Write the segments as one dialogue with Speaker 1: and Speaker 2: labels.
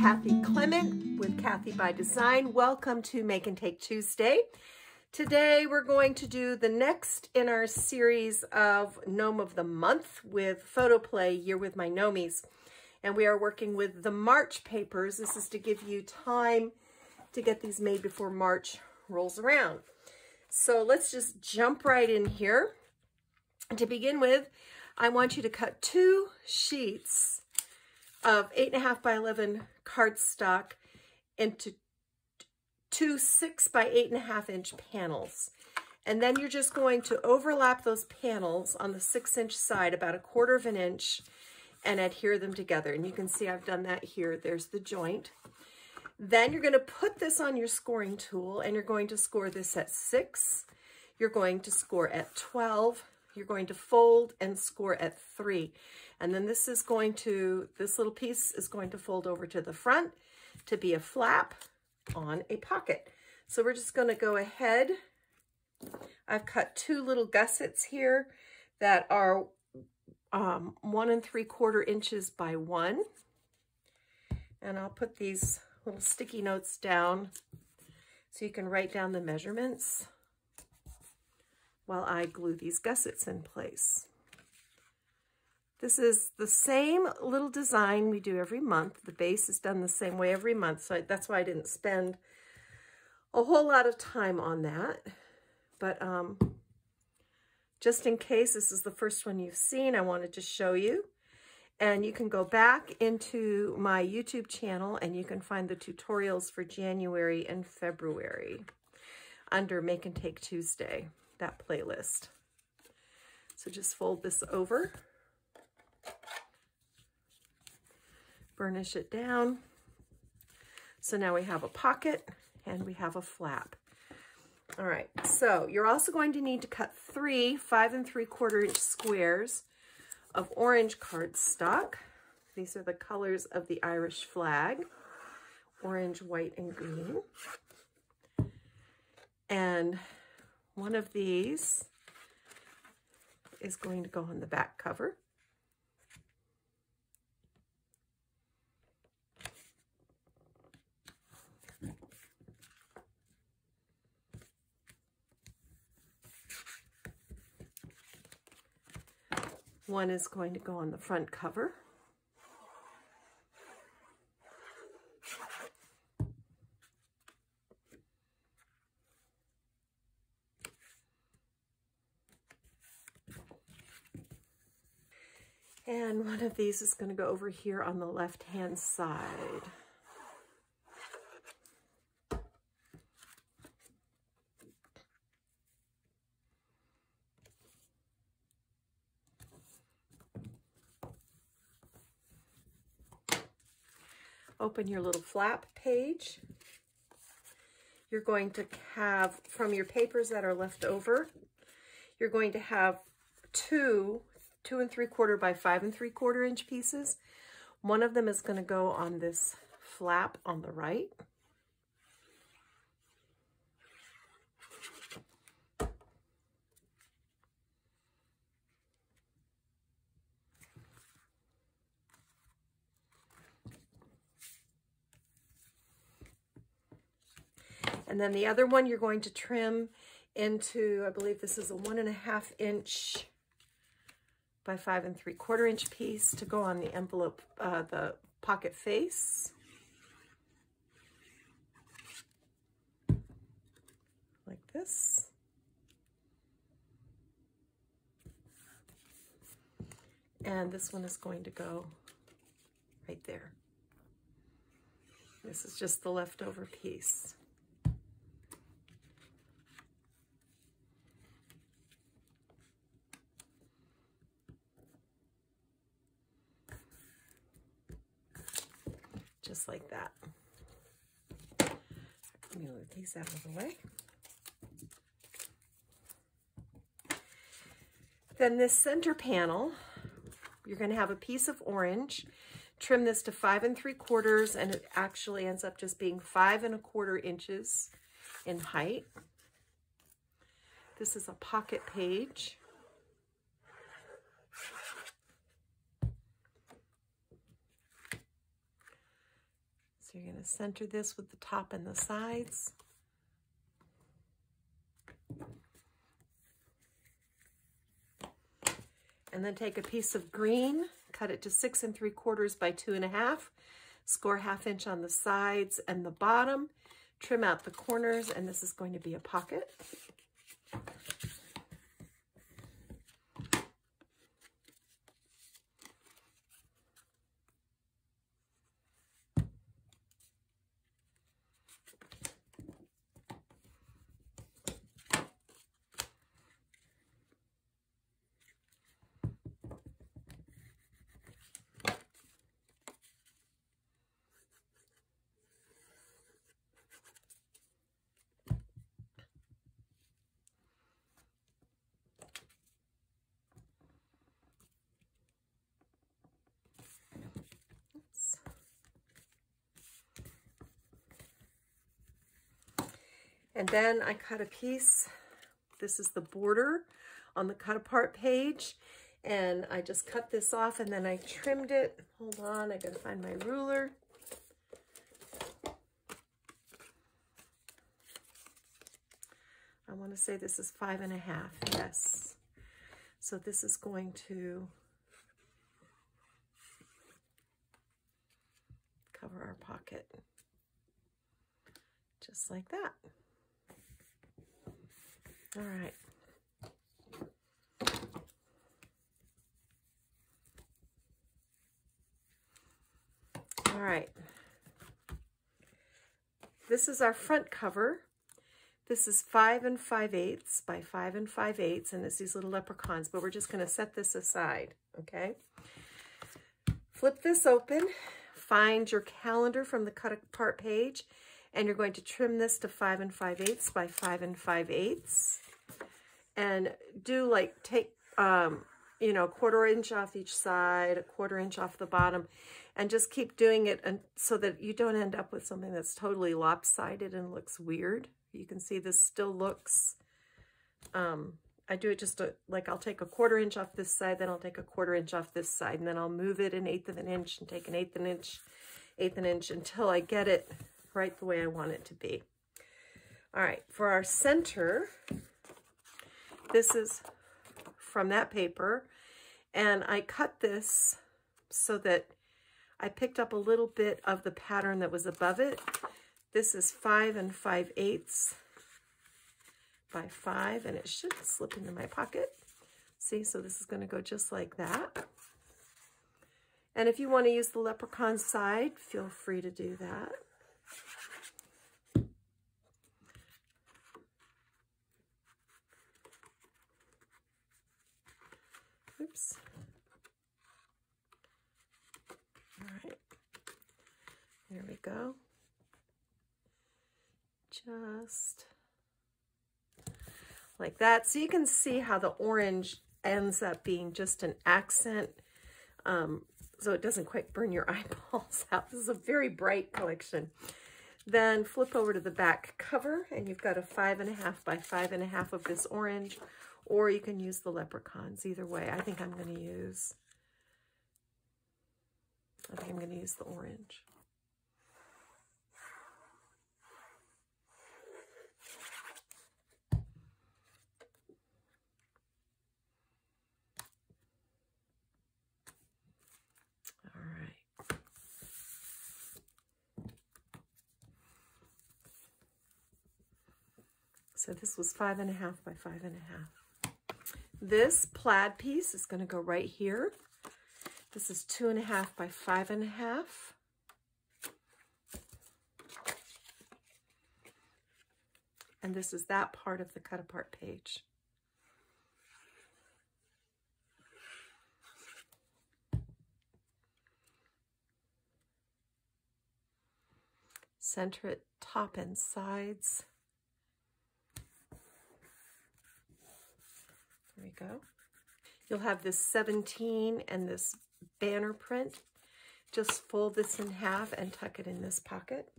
Speaker 1: Kathy Clement with Kathy by Design. Welcome to Make and Take Tuesday. Today we're going to do the next in our series of Gnome of the Month with Photoplay, Year with My Gnomies. And we are working with the March papers. This is to give you time to get these made before March rolls around. So let's just jump right in here. And to begin with, I want you to cut 2 sheets of 8.5 by 11 cardstock into 2 6 by 8.5 inch panels. And then you're just going to overlap those panels on the 6-inch side about 1/4 inch and adhere them together. And you can see I've done that here. There's the joint. Then you're going to put this on your scoring tool and you're going to score this at 6. You're going to score at 12. You're going to fold and score at 3. And then this little piece is going to fold over to the front to be a flap on a pocket. So we're just going to go ahead. I've cut 2 little gussets here that are 1 3/4 inches by 1. And I'll put these little sticky notes down so you can write down the measurements while I glue these gussets in place. This is the same little design we do every month. The base is done the same way every month, so that's why I didn't spend a whole lot of time on that. But just in case this is the first one you've seen, I wanted to show you. And you can go back into my YouTube channel and you can find the tutorials for January and February under Make and Take Tuesday, that playlist. So just fold this over, burnish it down. So now we have a pocket and we have a flap. All right, so you're also going to need to cut 3 5 3/4 inch squares of orange cardstock. These are the colors of the Irish flag, orange, white, and green. And one of these is going to go on the back cover. One is going to go on the front cover. And one of these is going to go over here on the left-hand side. Open your little flap page. You're going to have, from your papers that are left over, you're going to have 2 2 3/4 by 5 3/4 inch pieces. One of them is going to go on this flap on the right. And then the other one you're going to trim into, I believe this is a 1.5 inch by 5 3/4 inch piece to go on the envelope, the pocket face. Like this. And this one is going to go right there. This is just the leftover piece. Just like that. Let me move these out of the way. Then this center panel, you're going to have a piece of orange. Trim this to 5 3/4, and it actually ends up just being 5 1/4 inches in height. This is a pocket page. So you're going to center this with the top and the sides. And then take a piece of green, cut it to 6 3/4 by 2 1/2, score 1/2 inch on the sides and the bottom, trim out the corners, and this is going to be a pocket. And then I cut a piece. This is the border on the cut apart page. And I just cut this off and then I trimmed it. Hold on, I gotta find my ruler. I wanna say this is 5 1/2, yes. So this is going to cover our pocket, just like that. All right. All right. This is our front cover. This is 5 5/8 by 5 5/8, and it's these little leprechauns, but we're just going to set this aside, okay? Flip this open, find your calendar from the cut apart page, and you're going to trim this to 5 5/8 by 5 5/8, and do like take, you know, 1/4 inch off each side, 1/4 inch off the bottom, and just keep doing it so that you don't end up with something that's totally lopsided and looks weird. You can see this still looks, I do it just like I'll take a 1/4 inch off this side, then I'll take a 1/4 inch off this side, and then I'll move it 1/8 of an inch and take an 1/8 of an inch, 1/8 of an inch until I get it right the way I want it to be. All right, for our center, this is from that paper, and I cut this so that I picked up a little bit of the pattern that was above it. This is 5 5/8 by 5, and it should slip into my pocket. See, so this is going to go just like that. And if you want to use the leprechaun side, feel free to do that. Oops. All right. There we go. Just like that. So you can see how the orange ends up being just an accent, so it doesn't quite burn your eyeballs out. This is a very bright collection. Then flip over to the back cover, and you've got a 5 1/2 by 5 1/2 of this orange, or you can use the leprechauns. Either way, I think I'm going to use the orange. So this was 5 1/2 by 5 1/2. This plaid piece is going to go right here. This is 2 1/2 by 5 1/2. And this is that part of the cut apart page. Center it top and sides. There we go. You'll have this 17 and this banner print. Just fold this in half and tuck it in this pocket.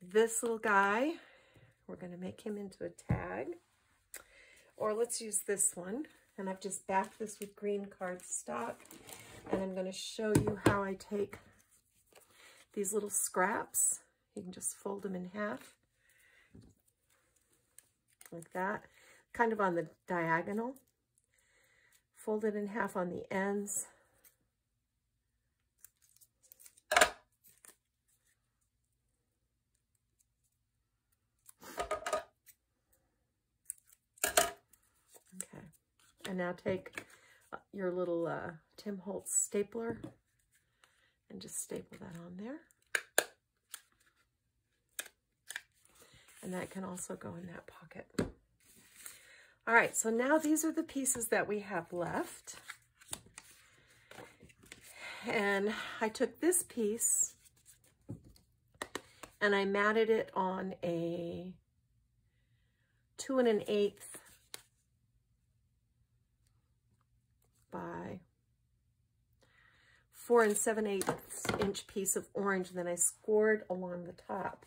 Speaker 1: This little guy, we're going to make him into a tag. Or let's use this one. And I've just backed this with green cardstock. And I'm going to show you how I take these little scraps. You can just fold them in half like that, kind of on the diagonal. Fold it in half on the ends. Okay, and now take your little Tim Holtz stapler and just staple that on there. And that can also go in that pocket. All right, so now these are the pieces that we have left. And I took this piece and I matted it on a 2 1/8 by 4 7/8 inch piece of orange, and then I scored along the top.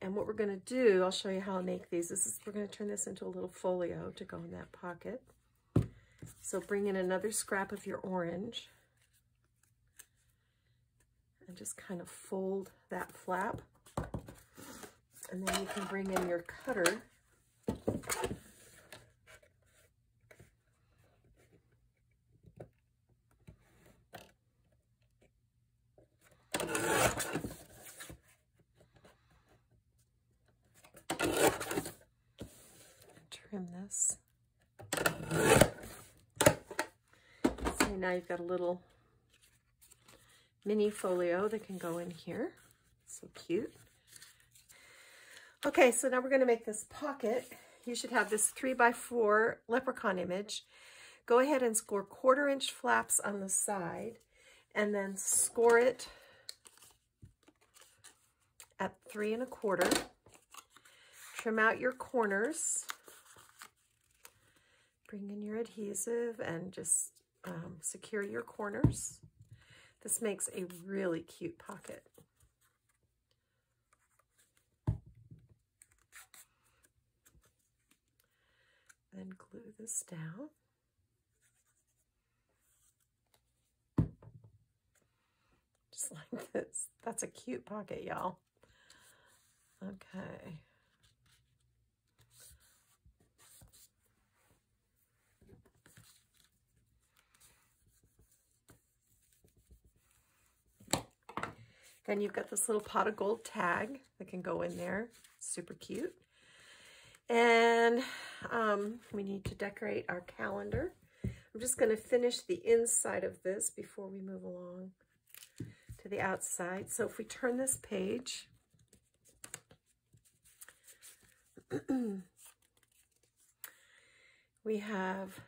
Speaker 1: And what we're going to do, I'll show you how I make these. We're going to turn this into a little folio to go in that pocket. So bring in another scrap of your orange and just kind of fold that flap. And then you can bring in your cutter. Trim this. So now you've got a little mini folio that can go in here. So cute. Okay, so now we're going to make this pocket. You should have this 3x4 leprechaun image. Go ahead and score 1/4 inch flaps on the side and then score it at 3 1/4. Trim out your corners. Bring in your adhesive and just secure your corners. This makes a really cute pocket. Then glue this down. Just like this. That's a cute pocket, y'all. Okay. Then you've got this little pot of gold tag that can go in there. Super cute. And we need to decorate our calendar. I'm just going to finish the inside of this before we move along to the outside. So if we turn this page, we have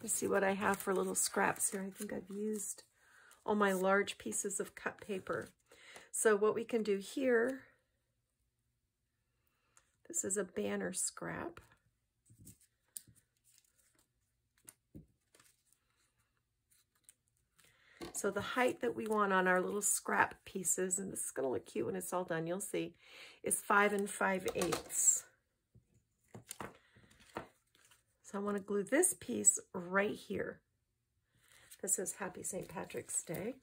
Speaker 1: see what I have for little scraps here. I think I've used all my large pieces of cut paper. So what we can do here, this is a banner scrap. So the height that we want on our little scrap pieces, and this is going to look cute when it's all done, you'll see, is 5 5/8. So I want to glue this piece right here. This says Happy St. Patrick's Day.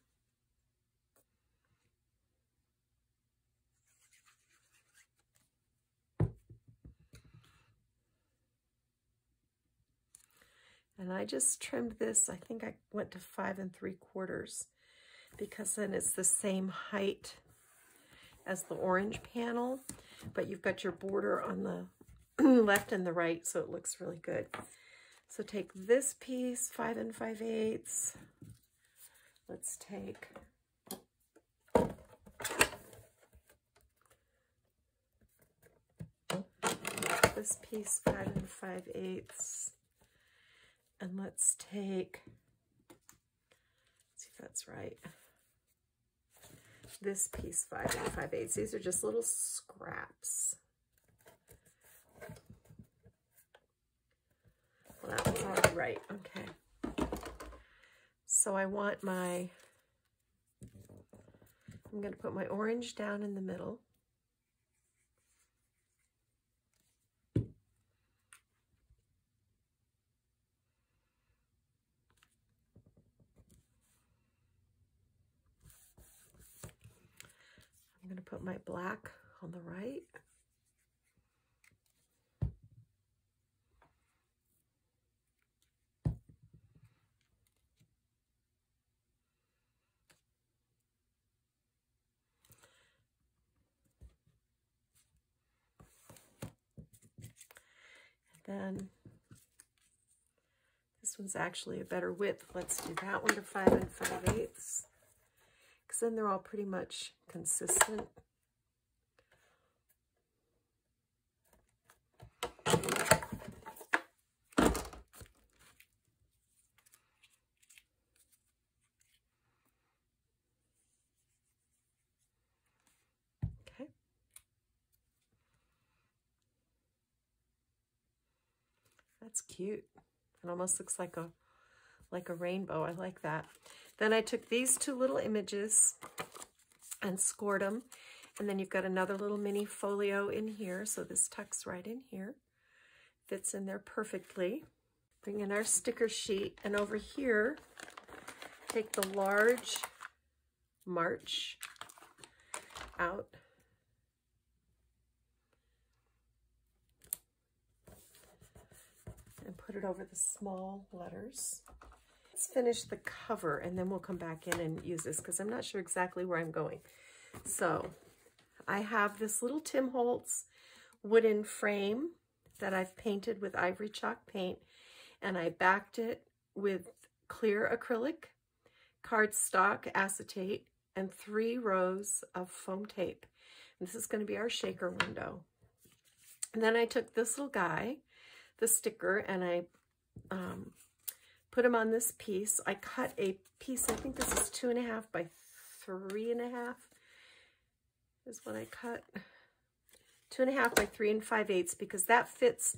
Speaker 1: And I just trimmed this. I think I went to 5 3/4 because then it's the same height as the orange panel, but you've got your border on the left and the right, so it looks really good. So take this piece, 5 5/8. Let's take this piece, 5 5/8. And let's take, let's see if that's right, this piece, 5 5/8. These are just little scraps. Well, that was already right. Okay. So I want my, I'm going to put my orange down in the middle. I'm going to put my black on the right. Then this one's actually a better width. Let's do that one to 5 5/8, because then they're all pretty much consistent. Okay. That's cute. It almost looks like a rainbow. I like that. Then I took these two little images and scored them. And then you've got another little mini folio in here. So this tucks right in here. Fits in there perfectly. Bring in our sticker sheet. And over here, take the large March out. And put it over the small letters. Let's finish the cover and then we'll come back in and use this because I'm not sure exactly where I'm going. So I have this little Tim Holtz wooden frame that I've painted with ivory chalk paint, and I backed it with clear acrylic, cardstock acetate, and 3 rows of foam tape. And this is going to be our shaker window. And then I took this little guy, the sticker, and I put him on this piece. I cut a piece, I think this is 2.5 by 3.5 is what I cut. 2.5 by 3 5/8, because that fits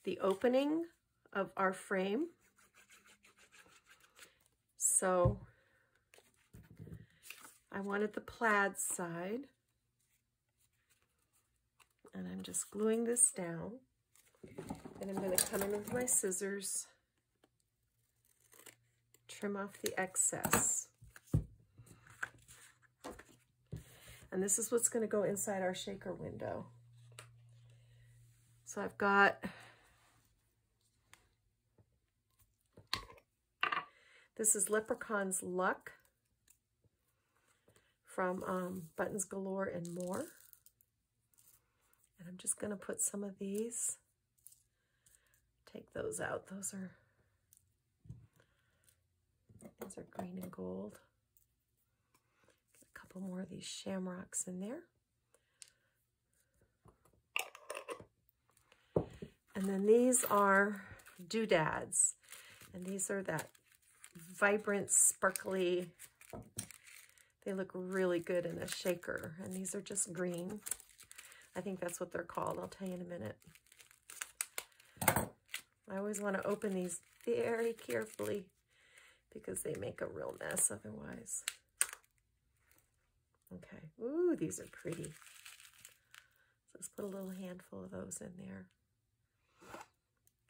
Speaker 1: the opening of our frame. So I wanted the plaid side, and I'm just gluing this down. And I'm going to come in with my scissors, trim off the excess. And this is what's going to go inside our shaker window. So I've got this is Leprechaun's Luck from Buttons Galore and More. And I'm just going to put some of these. Take those out. Those are green and gold. Get a couple more of these shamrocks in there. And then these are doodads. And these are that vibrant, sparkly, they look really good in a shaker. And these are just green. I think that's what they're called. I'll tell you in a minute. I always want to open these very carefully because they make a real mess otherwise. Okay. Ooh, these are pretty. So let's put a little handful of those in there.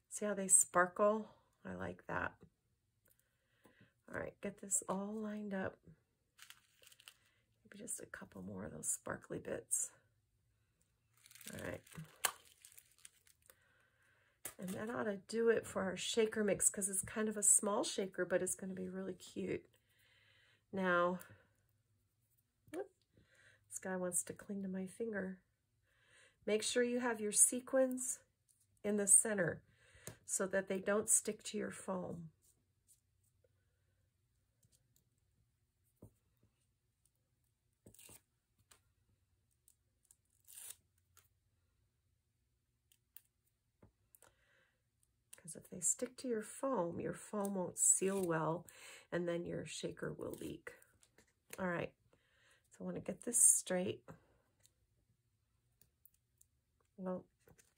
Speaker 1: See how they sparkle? I like that. All right, get this all lined up. Maybe just a couple more of those sparkly bits. All right. And that ought to do it for our shaker mix, because it's kind of a small shaker, but it's going to be really cute. Now, this guy wants to cling to my finger. Make sure you have your sequins in the center so that they don't stick to your foam. Because if they stick to your foam won't seal well, and then your shaker will leak. All right, so I want to get this straight. Well,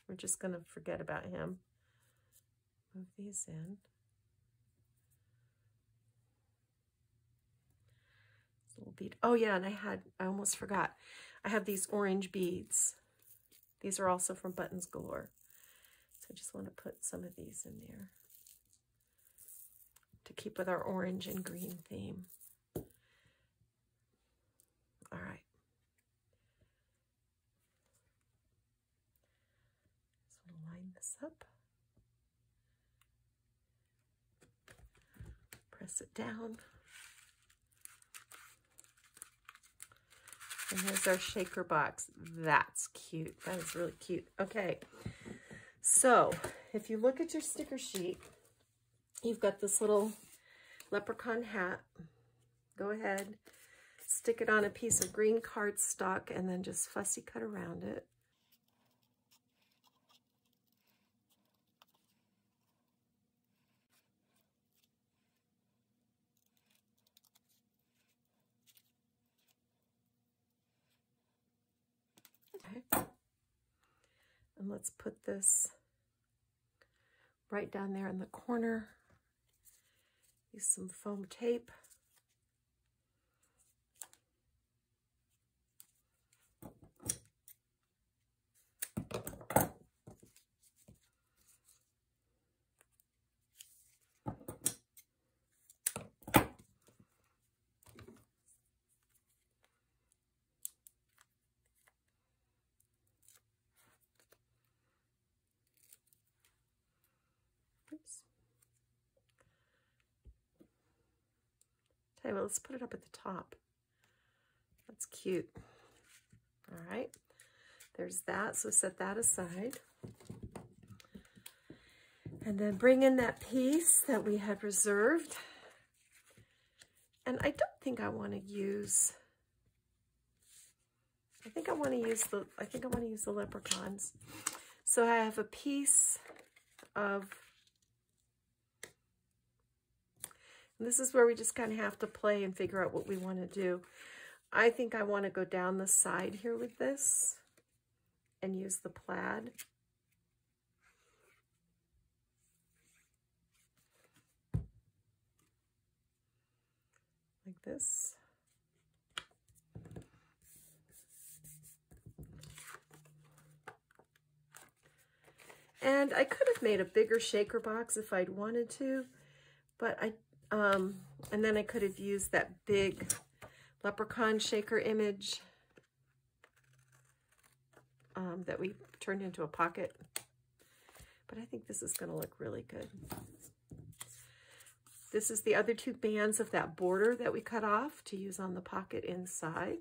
Speaker 1: we're just going to forget about him. Move these in. This little bead. Oh yeah, and I almost forgot. I have these orange beads. These are also from Buttons Galore. So I just want to put some of these in there to keep with our orange and green theme. All right. line this up. Press it down. And here's our shaker box. That's cute. That is really cute. Okay, so if you look at your sticker sheet, you've got this little leprechaun hat. Go ahead, stick it on a piece of green cardstock and then just fussy cut around it. Okay. And let's put this right down there in the corner. Use some foam tape. Oops. Okay, well, let's put it up at the top. That's cute. All right, there's that. So set that aside. And then bring in that piece that we had reserved. And I don't think I want to use, I think I want to use the leprechauns. So I have a piece of, and this is where we just kind of have to play and figure out what we want to do. I think I want to go down the side here with this and use the plaid. Like this. And I could have made a bigger shaker box if I'd wanted to, but and then I could have used that big leprechaun shaker image that we turned into a pocket. But I think this is going to look really good. This is the other two bands of that border that we cut off to use on the pocket inside.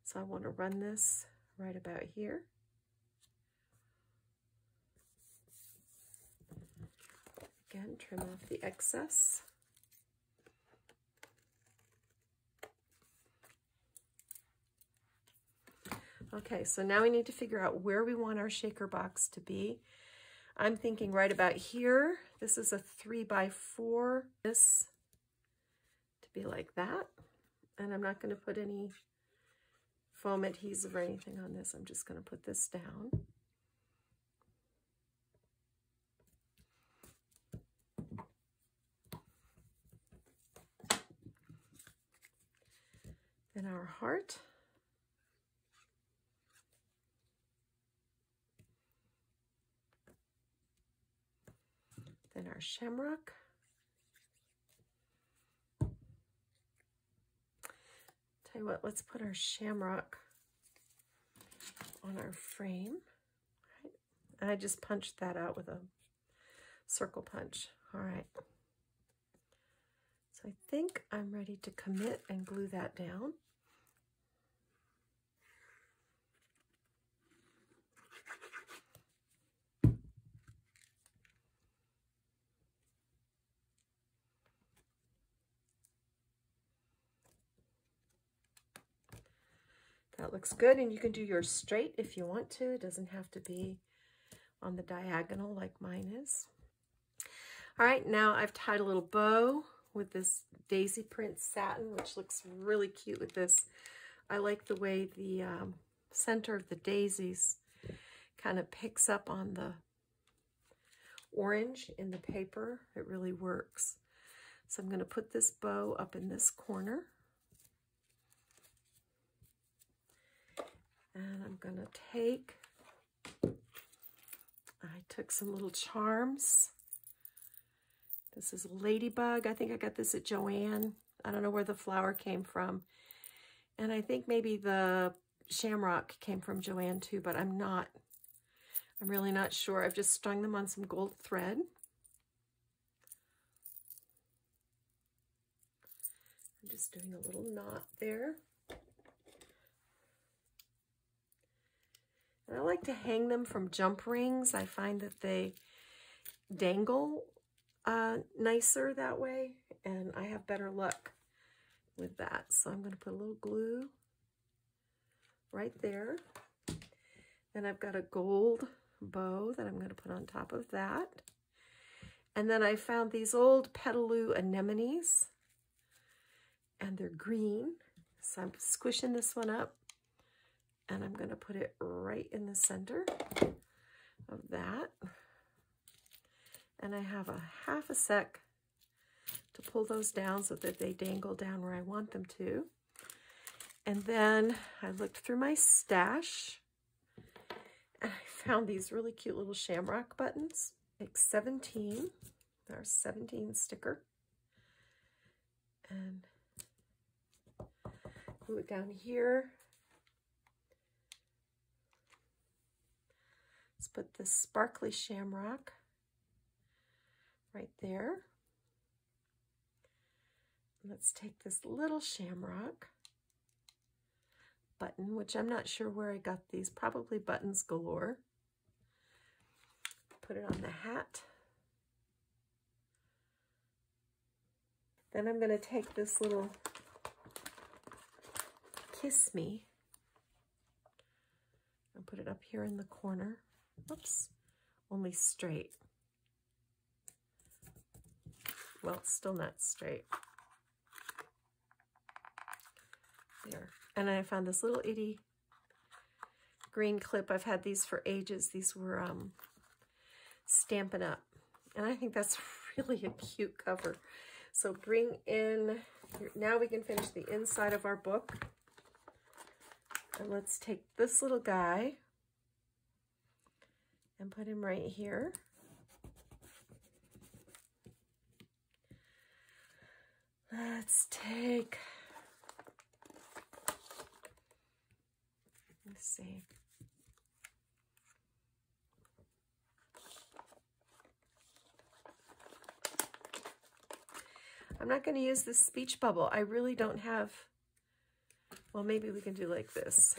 Speaker 1: So I want to run this right about here. Again, trim off the excess. Okay, so now we need to figure out where we want our shaker box to be. I'm thinking right about here. This is a 3x4. This to be like that. And I'm not going to put any foam adhesive or anything on this. I'm just going to put this down. Then our heart. Then our shamrock. Tell you what, let's put our shamrock on our frame. Right. And I just punched that out with a circle punch. All right. So I think I'm ready to commit and glue that down. That looks good, and you can do yours straight if you want to. It doesn't have to be on the diagonal like mine is. All right, now I've tied a little bow with this daisy print satin, which looks really cute with this. I like the way the center of the daisies kind of picks up on the orange in the paper. It really works. So I'm going to put this bow up in this corner. And I'm going to take, I took some little charms. This is Ladybug. I think I got this at Joann. I don't know where the flower came from. And I think maybe the shamrock came from Joann too, but I'm not I'm really not sure. I've just strung them on some gold thread. I'm just doing a little knot there. And I like to hang them from jump rings. I find that they dangle nicer that way, and I have better luck with that. So I'm going to put a little glue right there. Then I've got a gold bow that I'm going to put on top of that. And then I found these old Petaloo anemones, and they're green. So I'm squishing this one up, and I'm going to put it right in the center of that. And I have a half a sec to pull those down so that they dangle down where I want them to. And then I looked through my stash, and I found these really cute little shamrock buttons. Take 17, there's 17 sticker, and glue it down here. Let's put this sparkly shamrock right there. Let's take this little shamrock button, which I'm not sure where I got these, probably Buttons Galore. Put it on the hat. Then I'm going to take this little Kiss Me and put it up here in the corner. Oops, only straight. Well, it's still not straight. There. And I found this little itty green clip. I've had these for ages. These were Stampin' Up. And I think that's really a cute cover. So bring in, now we can finish the inside of our book. And let's take this little guy and put him right here. Let's take, let's see. I'm not going to use this speech bubble. I really don't have, well, maybe we can do like this.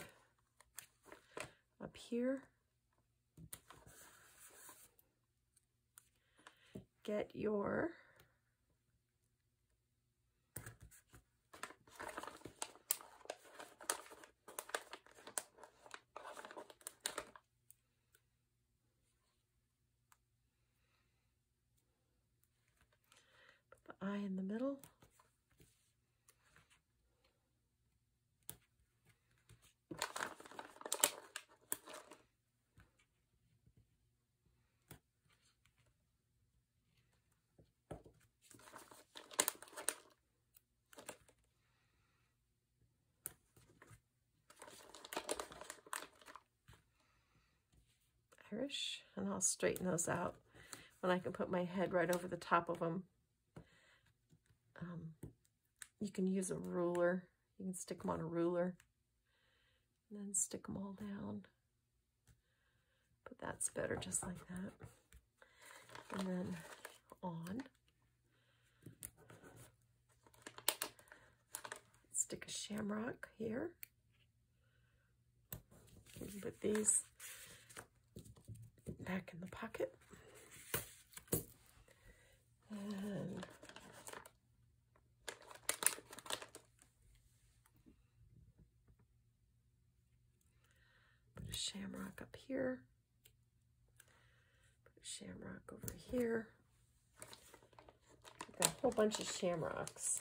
Speaker 1: Up here. Get your eye in the middle. Irish, and I'll straighten those out when I can put my head right over the top of them. You can use a ruler. You can stick them on a ruler and then stick them all down. But that's better just like that. And then on. Stick a shamrock here. You can put these back in the pocket. And shamrock up here, put a shamrock over here. Got a whole bunch of shamrocks.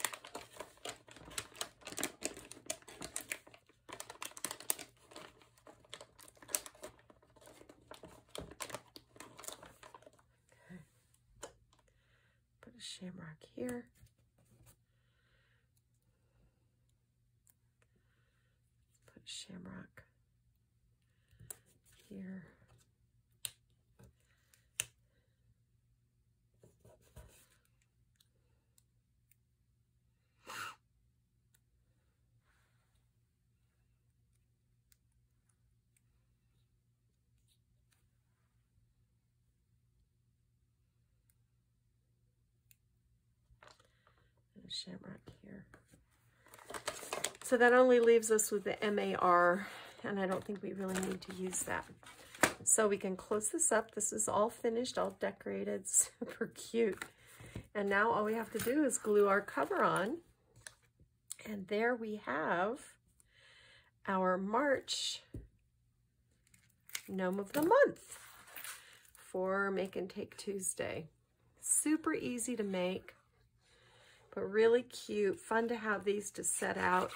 Speaker 1: Okay. Put a shamrock here. Put a shamrock here. shamrock here. So that only leaves us with the MAR, and I don't think we really need to use that. So we can close this up. This is all finished, all decorated, super cute. And now all we have to do is glue our cover on. And there we have our March Gnome of the Month for Make and Take Tuesday. Super easy to make, but really cute. Fun to have these to set out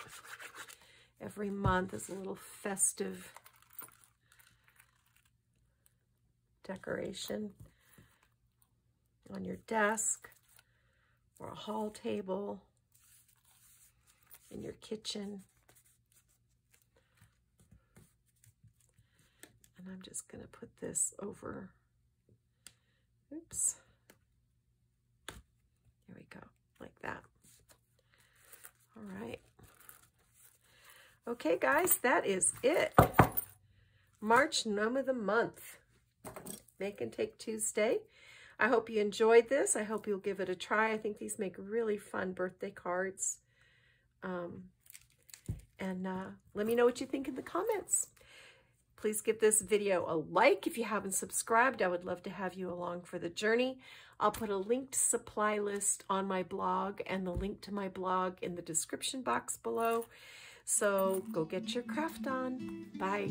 Speaker 1: every month as a little festive decoration on your desk or a hall table, in your kitchen. And I'm just going to put this over, oops, there we go, like that. All right. Okay, guys, that is it. March Gnome of the Month, Make and Take Tuesday. I hope you enjoyed this. I hope you'll give it a try. I think these make really fun birthday cards. Let me know what you think in the comments. Please give this video a like. If you haven't subscribed, I would love to have you along for the journey. I'll put a linked supply list on my blog and the link to my blog in the description box below. So go get your craft on. Bye.